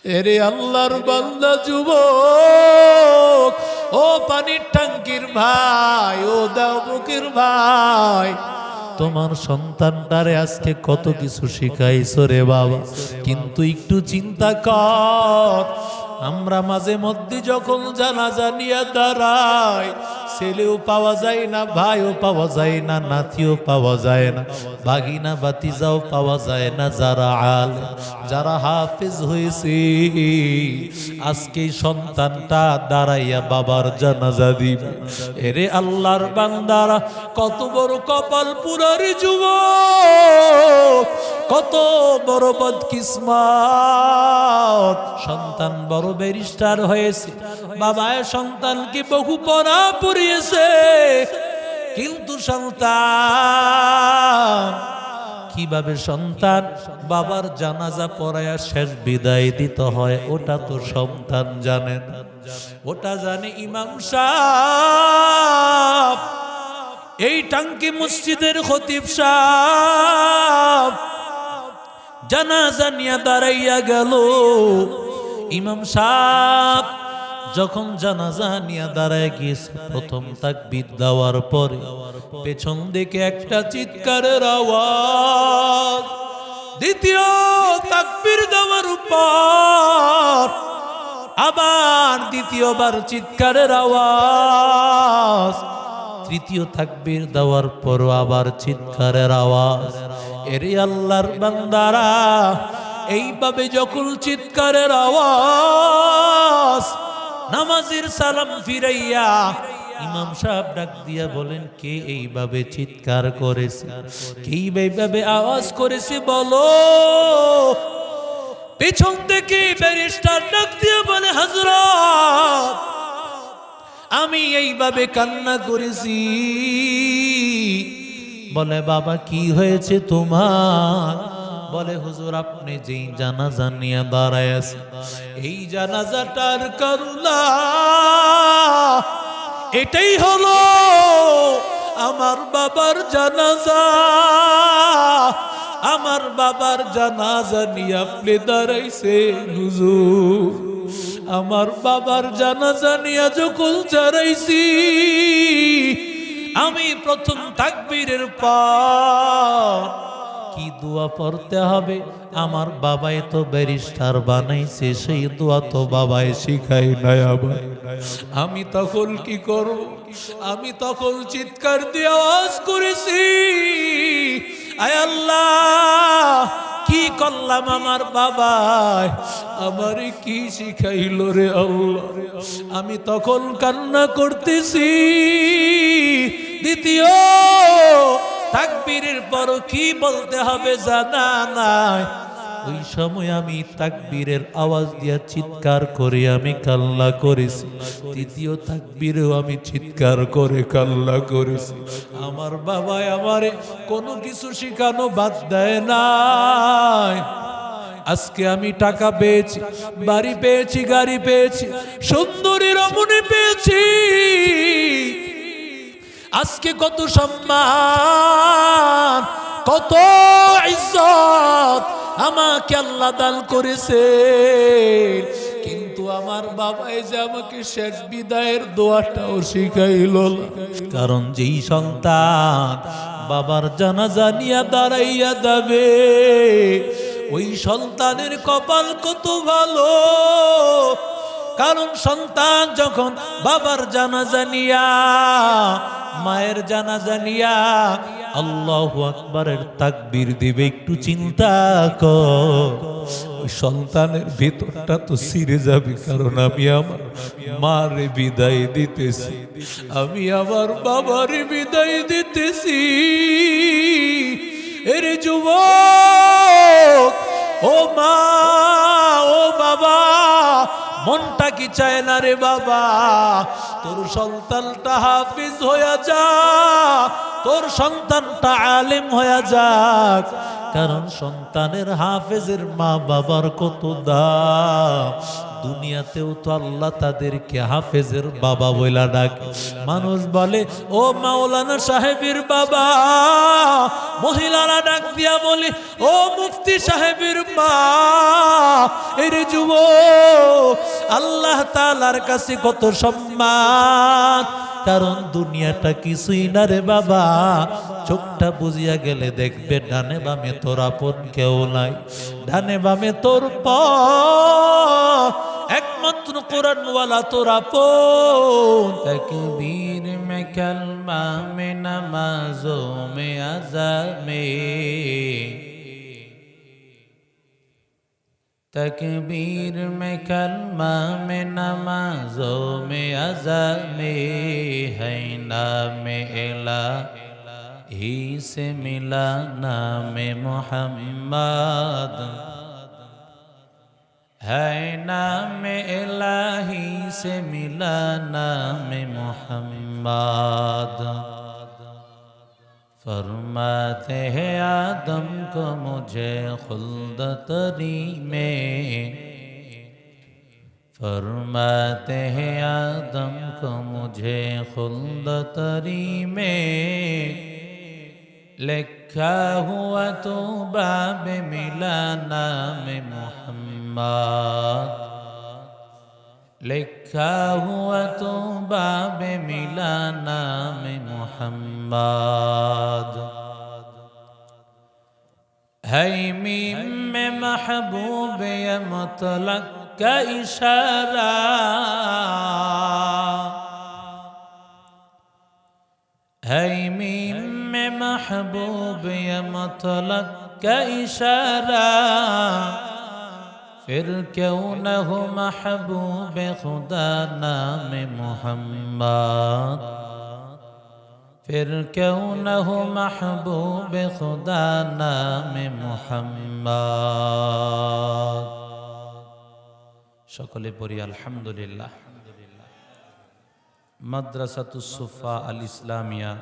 এরে আল্লাহর বান্দা যুবক, ও পানির ট্যাঙ্কির ভাই, ও দাওবুকের ভাই, তোমার সন্তানটারে আজকে কত কিছু শিখাইছো রে বাবা, কিন্তু একটু চিন্তা কর। আমরা মাঝে মধ্যে যখন জানাজা নিয়ে দাঁড়াই, ছেলেও পাওয়া যায় না, ভাইও পাওয়া যায় না, নাতিও পাওয়া যায় না, ভাগিনা ভাতিজাও পাওয়া যায় না, যারা আলেম, যারা হাফেজ হয়েছে, আজকে সন্তানটা দাঁড়াইয়া বাবার জানাজা দিবে। এরে আল্লাহর বান্দারা, কত বড় কপাল পুরার যুবক, কত বড় বদকিসমত। সন্তান বড় ব্যারিস্টার হয়েছে, বাবায় সন্তানকে বহু পড়া পড়িয়েছে, কিন্তু সন্তান কিভাবে সন্তান বাবার জানাজা পড়ায়া শেষ বিদায় দিতে হয়, ওটা তো সন্তান জানে না। ওটা জানে ইমাম সাহেব, এই টাঙ্কি মসজিদের খতিব সাহেব। জানাজা নিয়ে দাঁড়াইয়া গেল, ইমাম সাহেব যখন জানাজা নিয়ে দাঁড়ায় গিয়েছে, প্রথম তাকবীর দেওয়ার পরে পেছন দিকে একটা চিৎকারের আওয়াজ, দ্বিতীয় তাকবীর দেওয়ার পর আবার দ্বিতীয়বার চিৎকারের আওয়াজ, তৃতীয় তাকবীর দেওয়ার পর আবার চিৎকারের আওয়াজ। এরে আল্লাহর বান্দারা, এইভাবে যখন চিৎকারের আওয়াজ, নামাজের সালাম ফিরাইয়া ইমাম সাহেব ডাক দিয়া বলেন, কে এইভাবে চিৎকার করেছে, কে এইভাবে আওয়াজ করেছে বলো। পেছন থেকে ব্যারিস্টার ডাক দিয়া বলে, হযরত, আমি এইভাবে কান্না করেছি। বলে, বাবা কি হয়েছে তোমার? বলে, হুজুর আপনি যেই জানাজা নিয়ে দাঁড়ায় আছেন, এই জানাজাটার করুণা, এটাই হলো আমার বাবার জানাজা। আমার বাবার জানাজা নিয়ে আপনি দাঁড়াইছেন হুজুর। আমার বাবার জানাজা নিয়ে যখন দাঁড়াইছি, আমি প্রথম তাকবীরের পর কি দোয়া পড়তে হবে, আমার বাবাই তো ব্যারিস্টার বানাইছে, সেই দোয়া তো বাবাই শিখাই নাই আবার। আমি তখন কি করব? আমি তখন চিৎকার দিয়ে আওয়াজ করেছি, আয় আল্লাহ, কি করলাম আমার বাবাই, আমারে কি শিখাইলো রে আল্লাহ। আমি তখন কান্না করতেছি। দ্বিতীয় তাকবীরের পর কি বলতে হবে জানা নাই, ওই সময় আমি তাকবীরের আওয়াজ দিয়া চিৎকার করে আমি কান্না করেছি। তৃতীয় তাকবীরেও আমি চিৎকার করে কান্না করেছি। আমার বাবা আমারে কোনো কিছু শিখানো বাদ দেয় নাই। আজকে আমি টাকা পেয়েছি, বাড়ি পেয়েছি, গাড়ি পেয়েছি, সুন্দরী রমণী পেয়েছি, আজকে কত সম্মান, কত ইজ্জত আমাকে আল্লাহ দান করেছে, কিন্তু আমার বাবাই যে আমাকে শেষ বিদায়ের দোয়াটাও শিখাইল না। কারণ যেই সন্তান বাবার জানাজা নিয়ে দাঁড়াইয়া যাবে, ওই সন্তানের কপাল কত ভালো। কারণ সন্তান যখন বাবার জানাজা নিয়া, মায়ের জানাজা নিয়া আল্লাহু আকবারের তাকবীর দিবে, একটু চিন্তা কর, ওই সন্তানের ভিতরটা তো ছিঁড়ে যাবে। কারণ আমি আমার মারে বিদায় দিতেছি, আমি আমার বাবারে বিদায় দিতেছি। এরে যুবক, ও মা, ও বাবা, মনটা কি চায় না রে বাবা, তোর সন্তানটা হাফিজ হয়ে যা, তোর সন্তানটা আলেম হয়ে যাক, কারণ সন্তানের হাফেজের মা বাবার কত দাম। দুনিয়াতেও তো আল্লাহ তাদেরকে হাফেজের বাবা বইলা ডাকে। মানুষ বলে ও মাওলানা সাহেবের বাবা, মহিলারা ডাক দিয়া বলে ও মুফতি সাহেবের মা। এর যুবক, আল্লাহ তাআলার কাছে কত সম্মান, কারণ দুনিয়াটা কিছুই না রে বাবা। চোখটা বুঝিয়া গেলে দেখবে ডানে বামে তোর আপন কেউ নাই, ডানে বামে তোর একমাত্র কোরআনওয়ালা তোর আপন। তাকবীর মে কালমা মে নামাজো মে আযামে, तकबीर में कलमा में नमाजों में अज़ा में है नाम इलाही से मिला नाम मोहम्मद, है नाम इलाही से मिला नाम मोहम्मद। फरमाते हैं आदम को मुझे खुल्द तरी में, फरमाते हैं आदम को मुझे खुल्द तरी में, लिखा हुआ तो बाब मिला नाम मोहम्मद, लिखा हुआ तो बाब मिला नाम मोहम्मद। है मीम में महबूब या मुतलक का इशारा, है मीम में महबूब या मुतलक का इशारा, फिर क्यों न हो महबूब खुदा नाम मोहम्मद, फिर क्यों न हो महबूब खुदा नाम मोहम्मद। সকলে পড়ি আলহামদুলিল্লাহ। মাদ্রাসাতুস সুফা আল ইসলামিয়া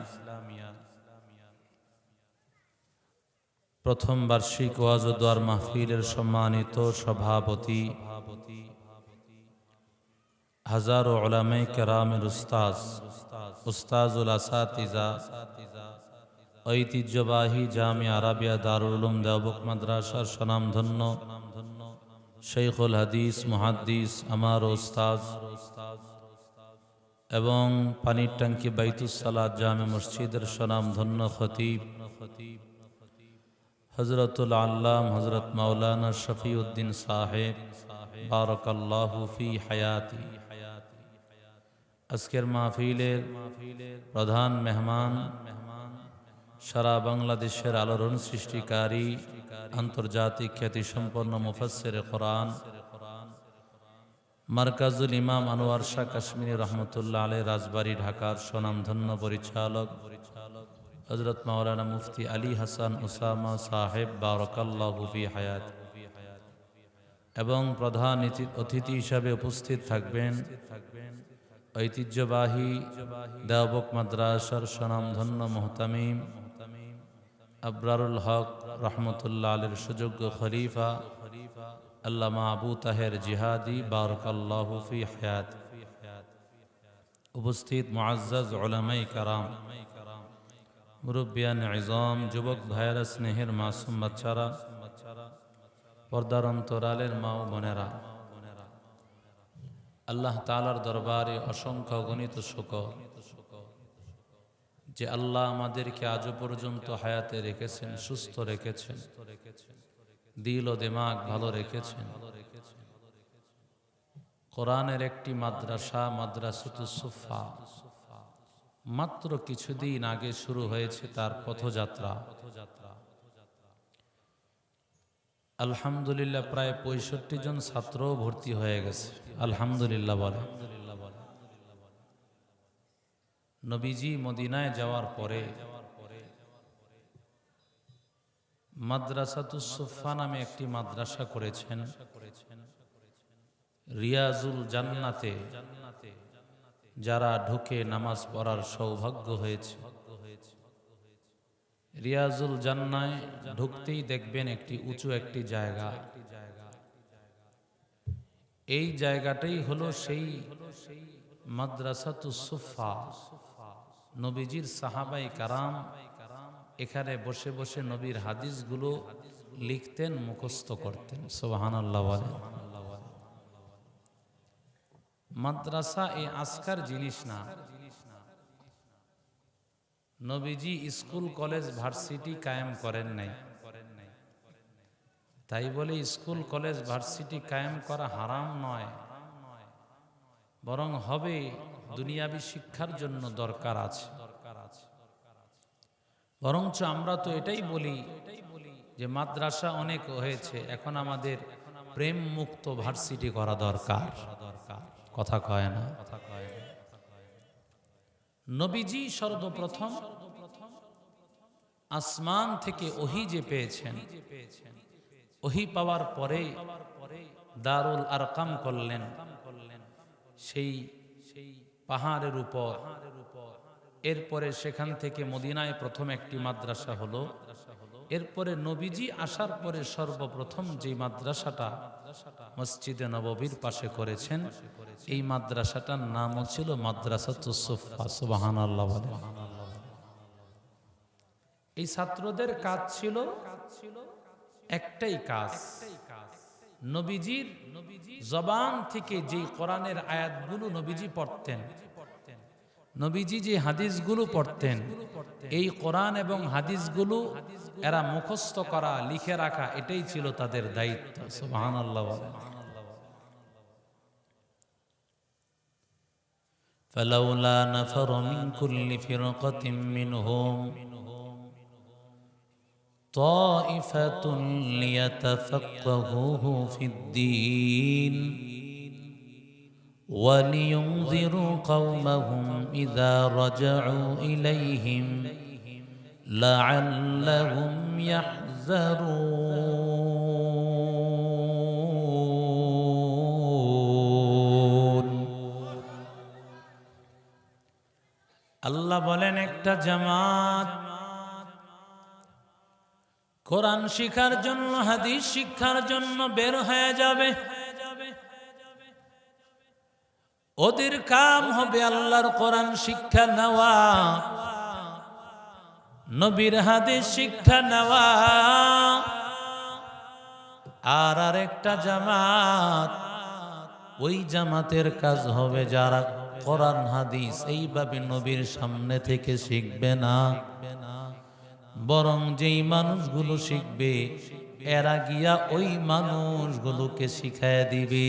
প্রথম বার্ষিক ওয়াজ ও দোয়ার মাহফিলের সম্মানিত সভাপতি, হাজারো উলামায়ে কেরামের উস্তাজুল আসাতিজা, ঐতিহ্যবাহী জামিয়া আরাবিয়া দারুল উলুম দেওবন্দ মাদ্রাসার স্বনামধন্য শেখুল হাদিস মুহাদ্দিস আমার উস্তাদ এবং পানির ট্যাঙ্কি বাইতুস সালাত জামে মসজিদের স্বনামধন্য খতিব হযরতুল আল্লাম হযরত মাওলানা শফিউদ্দিন সাহেব বারাকাল্লাহু ফি হায়াতি। আজকের মাহফিলের প্রধান মেহমান, সারা বাংলাদেশের আলোড়ন সৃষ্টিকারী আন্তর্জাতিক খ্যাতিসম্পন্ন মুফাসসিরে কোরআন মারকাজুল ইমাম আনোয়ার শাহ কাশ্মীরি রহমতুল্লাহ আলাইহি রাজবাড়ী ঢাকার স্বনামধন্য পরিচালক হযরত মাওলানা মুফতি আলী হাসান উসামা সাহেব বারাকাল্লাহু ফি হায়াতি এবং প্রধান অতিথি হিসাবে উপস্থিত থাকবেন ঐতিহ্যবাহী দেওবন্দ মাদ্রাসার স্বনামধন্য মুহতামিম আবরারুল হক রহমতুল্লাহ আলাইহির সুযোগ্য খলিফা আল্লামা আবু তাহের জিহাদি বারাকাল্লাহু ফি হায়াতি। উপস্থিত মুআজ্জাজ উলামায়ে কেরাম, মুরব্বিয়ান ইজম, যুবক ভাইয়েরা, স্নেহের মাসুম বাচ্চারা, পর্দার অন্তরালের মা ও বোনেরা, আল্লাহ তাআলার দরবারে অসংখ্য গণিত শুকর যে আল্লাহ আমাদেরকে আজও পর্যন্ত হায়াতে রেখেছেন, সুস্থ রেখেছেন, দিল ও দিমাগ ভালো রেখেছেন। কোরআনের একটি মাদ্রাসা, মাদ্রাসাতুস সুফা, মাত্র কিছুদিন আগে শুরু হয়েছে তার পথযাত্রা। আলহামদুলিল্লাহ প্রায় ৬৫ জন ছাত্র ভর্তি হয়ে গেছে। আলহামদুলিল্লাহ বলে। নবীজি মদিনায় যাওয়ার পরে মাদ্রাসাতুস সুফা নামে একটি মাদ্রাসা করেছেন। রিয়াজুল জান্নাতে যারা ঢুকে নামাজ পড়ার সৌভাগ্য হয়েছে, রিয়াজুল জান্নায় ঢুকতেই দেখবেন একটি উঁচু একটি জায়গা। এই জায়গাটাই হলো সেই মাদ্রাসাতুস সুফা। নবীজির সাহাবাই কারাম এখানে বসে বসে নবীর হাদিসগুলো লিখতেন, মুখস্থ করতেন। সুবহানাল্লাহ বলেন। মাদ্রাসা এই আজকার জিনিস না। নবীজি স্কুল কলেজ ভার্সিটি কায়েম করেন নাই, তাই বলে স্কুল কলেজ ভার্সিটি কায়েম করা হারাম নয়, বরং হবে দুনিয়াবি শিক্ষার জন্য দরকার আছে। বরঞ্চ আমরা তো এটাই বলি যে মাদ্রাসা অনেক হয়েছে, এখন আমাদের প্রেম মুক্ত ভার্সিটি করা দরকার। কথা কয় না। নবীজি সর্বপ্রথম আসমান থেকে ওহী যে পেয়েছেন, ওহী পাওয়ার পরে দারুল আরকাম করলেন, সেই পাহাড়ের উপর। এরপরে সেখান থেকে মদিনায় প্রথম একটি মাদ্রাসা হলো। এরপরে নবীজি আসার পরে সর্বপ্রথম যে মাদ্রাসাটা মসজিদে নববীর পাশে করেছেন, এই মাদ্রাসাটার নাম ছিল মাদ্রাসাতুস সুফা। সুবহানাল্লাহ বলেন। এই ছাত্রদের কাজ ছিল একটাই কাজ, নবীজির জবান থেকে যে কোরআনের আয়াতগুলো নবীজি পড়তেন, নবীজি যে হাদিসগুলো পড়তেন, এই কোরআন এবং হাদিসগুলো এরা মুখস্থ করা, লিখে রাখা, এটাই ছিল তাদের দায়িত্ব। সুবহানাল্লাহ বলেন। ফালাউলা নাফার মিন কুল্লি ফিরকাতিন মিনহুম তাইফাতুন লিয়াতাফাক্কাহু ফিদ-দীন وَلِيُنذِرُوا قَوْمَهُمْ إِذَا رَجَعُوا إِلَيْهِمْ لَعَلَّهُمْ يَحْذَرُونَ। আল্লাহ বলেন, একটা জামাত কোরআন শিক্ষার জন্য, হাদিস শিক্ষার জন্য বের হয়ে যাবে। ওদের কাম হবে আল্লাহর কোরআন শিক্ষা নেওয়া, নবীর হাদিস শিক্ষা নেওয়া। আর আরেকটা জামাত, ওই জামাতের কাজ হবে যারা কোরআন হাদিস এইভাবে নবীর সামনে থেকে শিখবে না, বরং যেই মানুষগুলো শিখবে এরা গিয়া ওই মানুষগুলোকে শিখায় দিবে।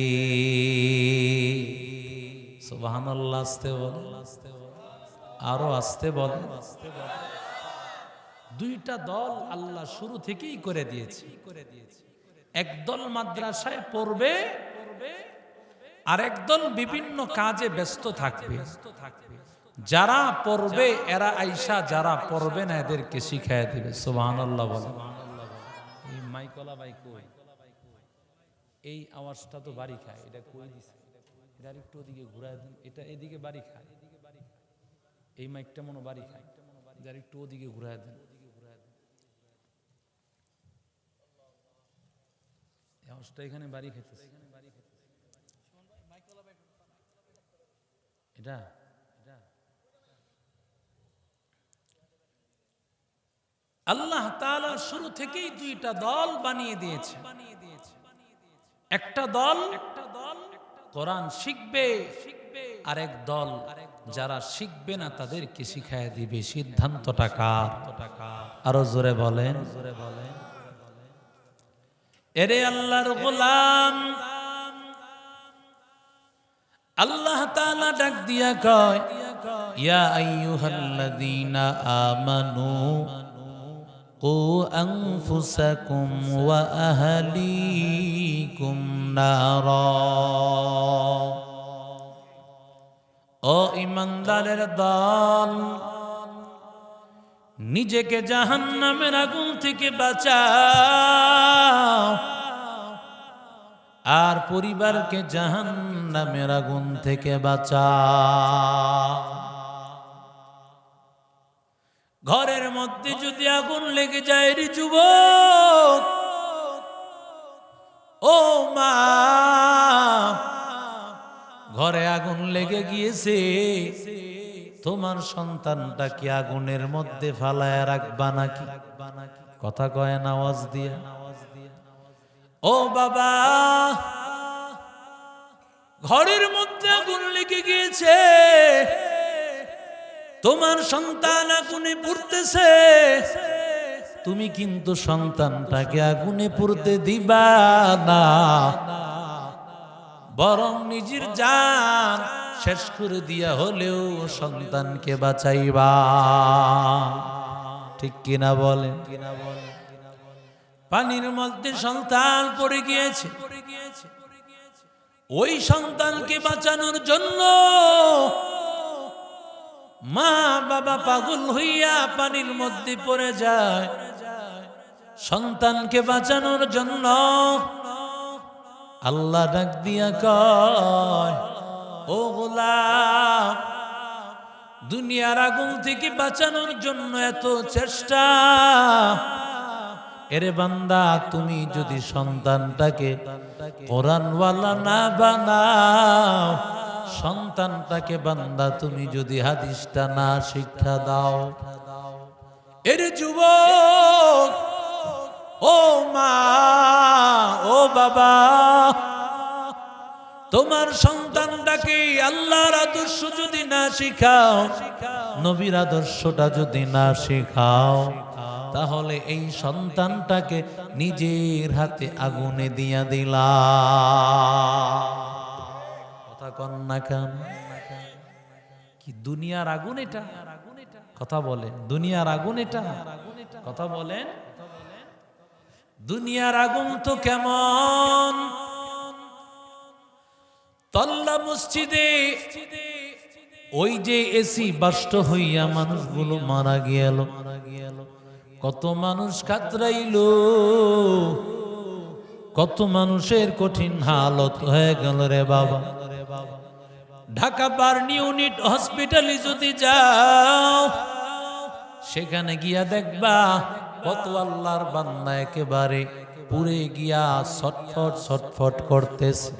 সুবহানাল্লাহ। আস্তে বলে, আরো আস্তে বলে। দুইটা দল আল্লাহ শুরু থেকেই করে দিয়েছে। একদল মাদ্রাসায় পড়বে, আরেক দল বিভিন্ন কাজে ব্যস্ত থাকবে। যারা পড়বে এরা আইসা, যারা পড়বে না এদেরকে শিখায় দিবে। সুবহানাল্লাহ বলে। এই মাইকলা ভাই কই? এই আওয়াজটা তো বাড়ি খায়, এটা কই দিছে? এটা একটু ওদিকে ঘুরায় দেন, এটা এদিকে বাড়ি খায়। এই মাইকটা মনে বাড়ি খায়, যার একটু ওদিকে ঘুরায় দেন। আওয়াজটা এখানে বাড়ি খেতেছে। এটা আল্লাহ তাআলা শুরু থেকেই দুইটা দল বানিয়ে দিয়েছে। একটা দল কোরআন শিখবে, আরেক দল যারা শিখবে না তাদেরকে শিখায় দিবে। সিদ্ধান্তটা কার? আরো জোরে বলেন। এরে আল্লাহর গোলাম, আল্লাহ তাআলা ডাক দিয়া কয়, ইয়া আইয়ুহাল্লাযীনা আমানু কু আনফুসাকুম ওয়া আহলিকুম নারা। ও ঈমানদারের দল, নিজেকে জাহান্নামের আগুন থেকে বাঁচাও আর পরিবারকে জাহান্নামের আগুন থেকে বাঁচাও। ঘরের মধ্যে যদি আগুন লেগে যায় রে যুবক, ও মা, ঘরে আগুন লেগে গিয়েছে, তোমার সন্তানটা কি আগুনের মধ্যে ফালায় রাখবা নাকি? কথা কয় না আওয়াজ দিয়ে? ও বাবা, ঘরের মধ্যে আগুন লেগে গিয়েছে, তোমার সন্তান আগুনে পুড়তেছে, তুমি কিন্তু সন্তানটাকে আগুনে পুড়তে দিবা না, বরং নিজের জান শেষ করে দিয়া হলেও সন্তানকে বাঁচাইবা। ঠিক কিনা বলেন? পানির মধ্যে সন্তান পড়ে গিয়েছে, ওই সন্তানকে বাঁচানোর জন্য মা বাবা পাগল হইয়া পানির মধ্যে পড়ে যায়। সন্তানকে বাঁচানোর জন্য আল্লাহ ডাক দিয়া কয়, ও গোলাম, দুনিয়ার আগুন থেকে বাঁচানোর জন্য এত চেষ্টা, এরে বান্দা, তুমি যদি সন্তানটাকে কোরআনওয়ালা না বানাও, সন্তানটাকে বান্দা তুমি যদি হাদিসটা না শিক্ষা দাও, এরে যুবক, ও মা, ও বাবা, তোমার সন্তানটাকে আল্লাহর আদর্শ যদি না শিখাও, নবীর আদর্শটা যদি না শিখাও, তাহলে এই সন্তানটাকে নিজের হাতে আগুনে দিয়া দিলা। কথা কন না কেন? কি দুনিয়ার আগুন এটা? কথা বলেন, দুনিয়ার আগুন এটা? কথা বলেন, দুনিয়ার আগুন তো কেমন? তল্লা মসজিদে ওই যে এসি বাষ্ট হইয়া মানুষগুলো মারা গেল, কত মানুষ কাতরাইল, কত মানুষের কঠিন হালত হয়ে গেল রে বাবা। ঢাকা বার্নি ইউনিট হসপিটালে যদি যাও, সেখানে গিয়া দেখবা কত আল্লাহর বান্দা একেবারে পুড়ে গিয়া ছটফট ছটফট করতেছে।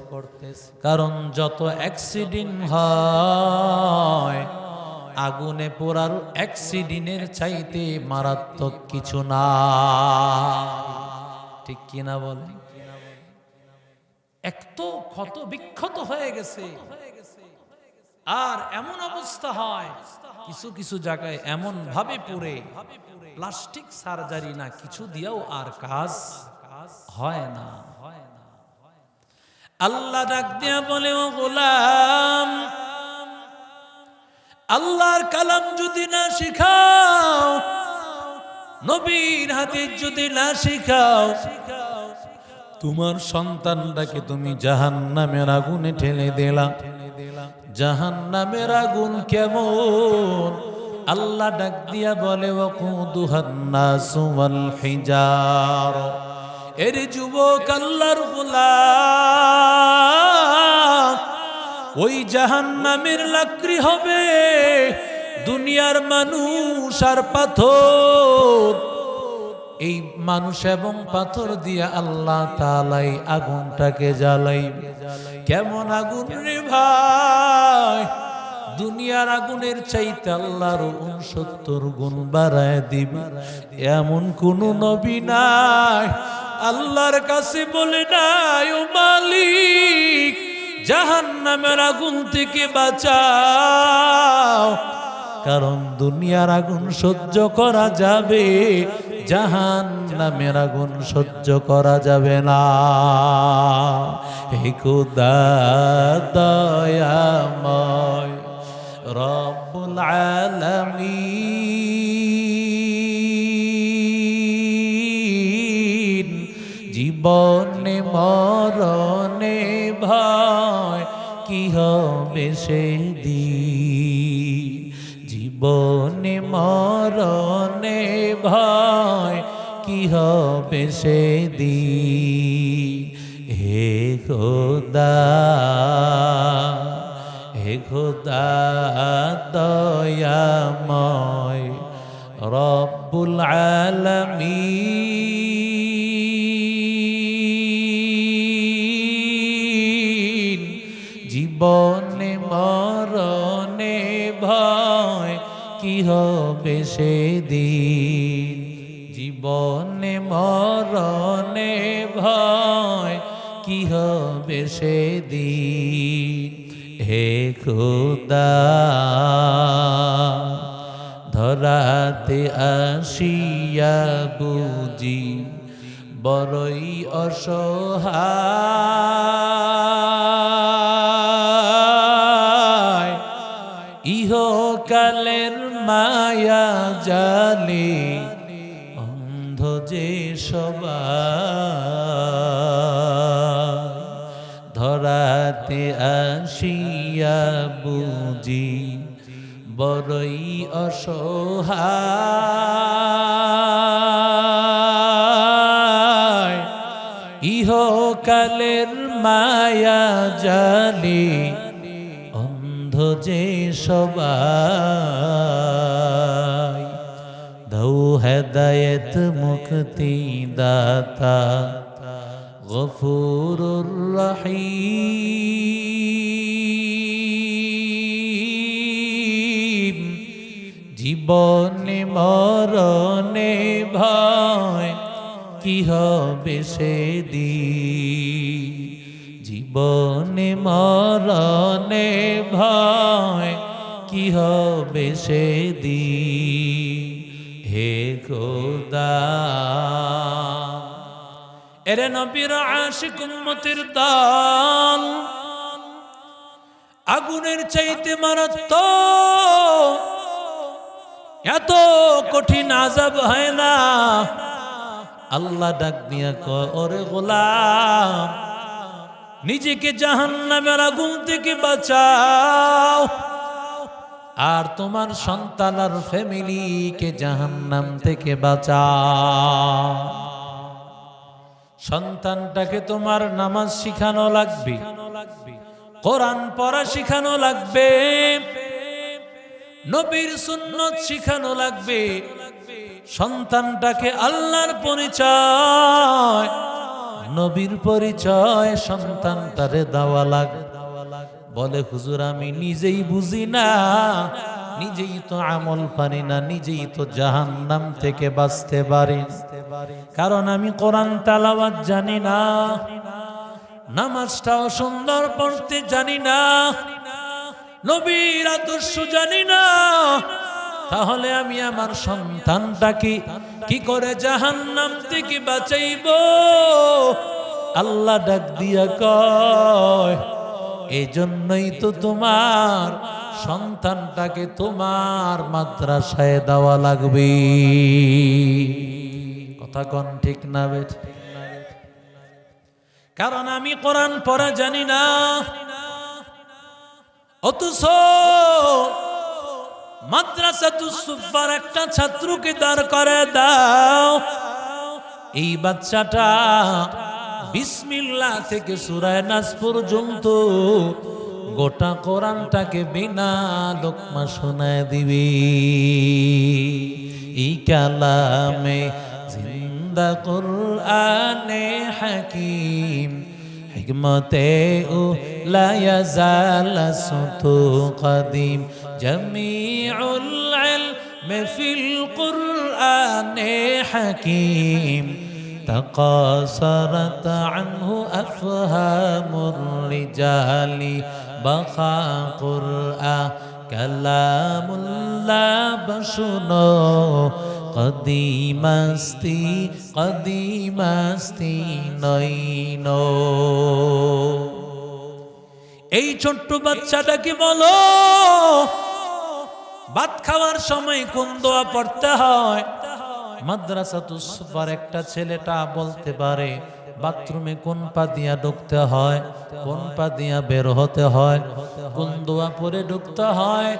কারণ যত অ্যাক্সিডেন্ট হয়, আগুনে পোড়ার অ্যাক্সিডেন্টের চাইতে মারাত্মক কিছু না। ঠিক কিনা বলে? এক তো ক্ষত বিক্ষত হয়ে গেছে, আর এমন অবস্থা হয় কিছু কিছু জায়গায় এমন ভাবে পুড়ে, প্লাস্টিক সার্জারি না কিছু দিয়েও আর কাজ হয় না। আল্লাহ ডাক দিয়া বলে, ও গোলাম, আল্লাহর কালাম যদি না শিখাও, নবীর হাদিস যদি না শিখাও, তোমার সন্তানটাকে তুমি জাহান্নামের আগুনে ঠেলে দিলা। জাহান্নামের আগুন কেমন? আল্লাহ ডাক দিয়া বলে, ওয়াকুদুহান নাসু ওয়াল হিজার। এর যুবক আল্লাহর গোলাম, ওই জাহান্নামের লাকড়ি হবে দুনিয়ার মানুষ আর পাথর। এই মানুষ এবং পাথর দিয়ে আল্লাহ তাআলাই আগুনটাকে জ্বালাইবে। কেমন আগুন রে ভাই? দুনিয়ার আগুনের চাইতে আল্লাহর 69 গুণ বাড়ায় দিবে। এমন কোন নবী নাই আল্লাহর কাছে বলে নাই, ও মালিক, জাহান্নামের আগুন থেকে বাঁচাও। কারণ দুনিয়ার আগুন সহ্য করা যাবে, জাহান্নামের আগুন সহ্য করা যাবে না। হে খোদা দয়াময় রব্বুল আলামিন, জীবনে মরণে ভয় কি হবে সেদিন। জীবনে মরণে ভয় কি হবে সেদিন। হে খোদা, হে খোদা দয়াময় রব্বুল আলামিন। জীবনে মরণে ভয় কি হবে সেদিন, জীবনে মরণে ভয় কি হবে সেদিন। হে খোদা ধরাতে আসিয়া বুঝি বড়ই অসহায়, ইহকালের মায়া জালে অন্ধ যে সবাই। ধরাতে আসিয়া বুঝি বড়ই অসহায়, ইহকালের মায়া জালে অন্ধ যে সবাই। দৌ হেদায়েত মুক্তি দাতা গফুরুর রহিম। জীবনে মরণে ভয় কি হবে সেদিন, জীবনে মরণে ভয় কি হবে সেদিন। হে খোদা এরে নবীর আশিক উম্মতের দল, আগুনের চাইতে মারাত্মক এত কঠিন আযাব হয় না। আল্লাহ ডাক দিয়া কয়, ওরে গোলাম নিজেকে জাহান্নামের আগুন থেকে বাঁচাও, আর তোমার সন্তান আর ফ্যামিলিকে জাহান্নাম থেকে বাঁচাও। সন্তানটাকে তোমার নামাজ শিখানো লাগবে, কোরআন পড়া শিখানো লাগবে, নবীর সুন্নত শিখানো লাগবে। সন্তানটাকে আল্লাহর পরিচয়, নবীর পরিচয় সন্তানটারে দেওয়া লাগবে। বলে হুজুর আমি নিজেই বুঝি না, নিজেই তো আমল পারি না, নিজেই তো জাহান্নাম থেকে বাঁচতে পারি, কারণ আমি কোরআন তেলাওয়াত জানি না, নামাজটাও সুন্দর পড়তে জানি না, নবীর আদর্শ জানি না। তাহলে আমি আমার সন্তানটাকে কি করে জাহান্নাম থেকে বাঁচাইব? আল্লাহ ডাক দিয়া কয়, এজন্যই তো তোমার সন্তানটাকে তোমার মাদ্রাসায় দেওয়া লাগবে। কথা কোন ঠিক না বেঠিক? কারণ আমি কোরআন পড়া জানি না, অথচ মাদ্রাসাতুস সুফার একটা ছাত্রকে দাঁড় করে দাও, এই বাচ্চাটা বিসমিল্লাহ থেকে সূরা নাস পর্যন্ত গোটা কোরআনটাকে বিনা লোকমা শোনায় দিবে। এই কালামে জিন্দা কুরআনে হাকিম, হিকমতে ও লা ইয়াজাল সুতু কদিম, জামিউল ইলমি ফিল কুরআনে হাকিম, تقاصرت عنه أفهام الرجال، بقى قرآن كلام الله بشنو قديم استی নইনো। এই ছোট্ট বাচ্চাটাকে বলো ভাত খাওয়ার সময় কোন দোয়া পড়তে হয়। মাদ্রাসাতুস সুফার একটা ছেলেটা বলতে পারে বাথরুমে কোন পা দিয়া ঢুকতে হয়, কোন পা দিয়া বের হতে হয়, কোন দোয়া পরে ঢুকতে হয়,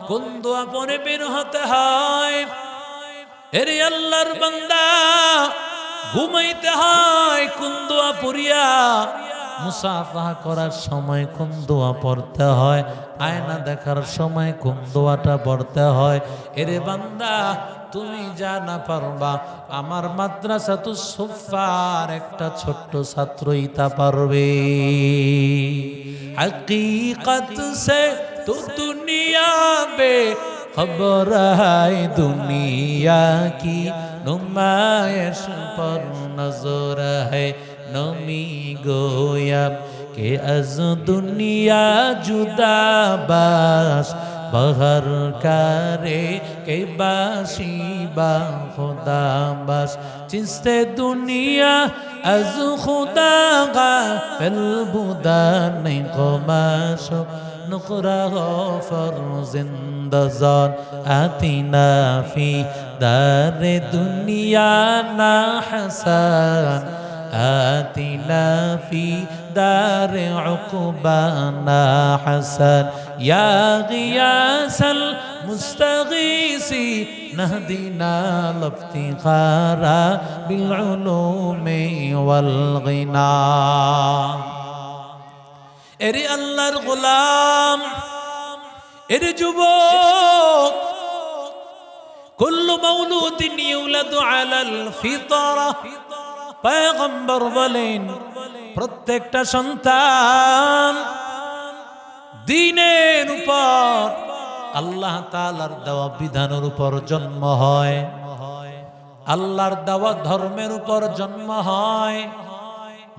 কোন দোয়া পরে বের হতে হয়। এরে আল্লাহর বান্দা, ঘুমাইতে হয় কোন দোয়া পড়িয়া, মুসাফাহা করার সময় কোন দোয়া পড়তে হয়, আয়না দেখার সময় কোন দোয়াটা পড়তে হয়। এরে বান্দা তুমি যা না পারবা আমার মাদ্রাসাতুস সুফার একটা ছোট্ট ছাত্রই তা পারবে। हकीकत से तो दुनिया बेखबर है, दुनिया की नुमाइश पर नजर है। नमी गोया के अज दुनिया जुदा बास बहर करे के बासी बा खुदा बस जिससे दुनिया अज खुदा गाफिल बुदा नहीं गुमाश नुकरा फर जिंदजान आतिना फी दार दुनिया ना हसन आतिना फी दार उक़बाना हसन या गियासल मुस्तगीसी नहदीना लफ्तिखारा बिलउलूमी वल गिना। एरे अल्लाहर गुलाम, एरे जुबक, कुल्लु मौलूदिन युलदु अलाल फितरा। पैगम्बर বলেন প্রত্যেকটা সন্তান দ্বীনের উপর আল্লাহ তাআলার দেওয়া বিধানের উপর জন্ম হয়, আল্লাহর দেওয়া ধর্মের উপর জন্ম হয়।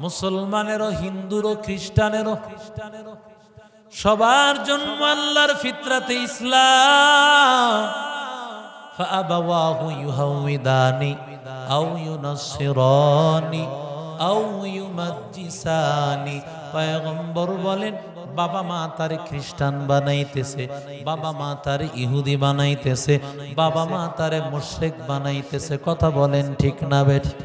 মুসলমানেরও, হিন্দুরও, খ্রিস্টানেরও সবার জন্ম আল্লাহর ফিতরাতে ইসলাম। فأبواه يهوداني أو ينصراني أو يمجساني। পয়গম্বর বলেন বাবা মা তারে খ্রিস্টান বানাইতেছে, বাবা মা তারে ইহুদি বানাইতেছে, বাবা মা তারে মুশরিক বানাইতেছে। কথা বলেন ঠিক না বেঠিক?